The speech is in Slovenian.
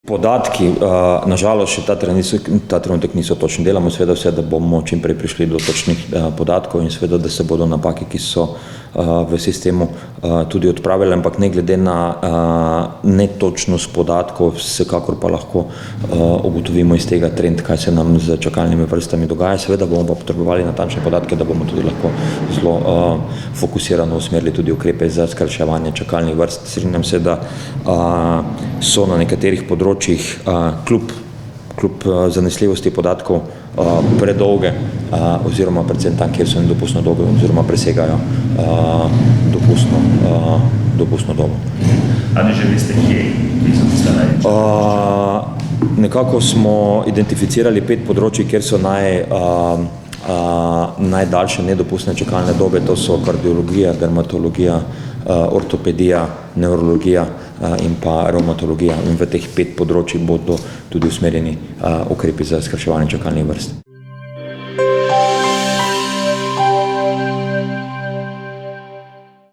Podatki, nažalost, še ta trenutek niso točni. Delamo seveda vse, da bomo čim prej prišli do točnih podatkov in seveda, da se bodo napake, ki so v sistemu, tudi odpravile, ampak ne glede na netočnost podatkov, vsekakor pa lahko ugotovimo iz tega trend, kaj se nam z čakalnimi vrstami dogaja. Seveda bomo pa potrebovali natančne podatke, da bomo tudi lahko zelo fokusirano usmerili tudi ukrepe za skrajševanje čakalnih vrst. Strinjam se, da so na nekaterih področjih kljub zanesljivosti podatkov predolge oziroma predvsem tam, kjer so nedopustno dolge oziroma presegajo dopustno dobo. Ali že veste, kje so tiste največje? Nekako smo identificirali 5 področij, kjer so najdaljše nedopustne čakalne dobe. To so kardiologija, dermatologija, ortopedija, nevrologija in pa revmatologija. In v teh 5 področjih bodo tudi usmerjeni ukrepi za skrajševanje čakalnih vrst.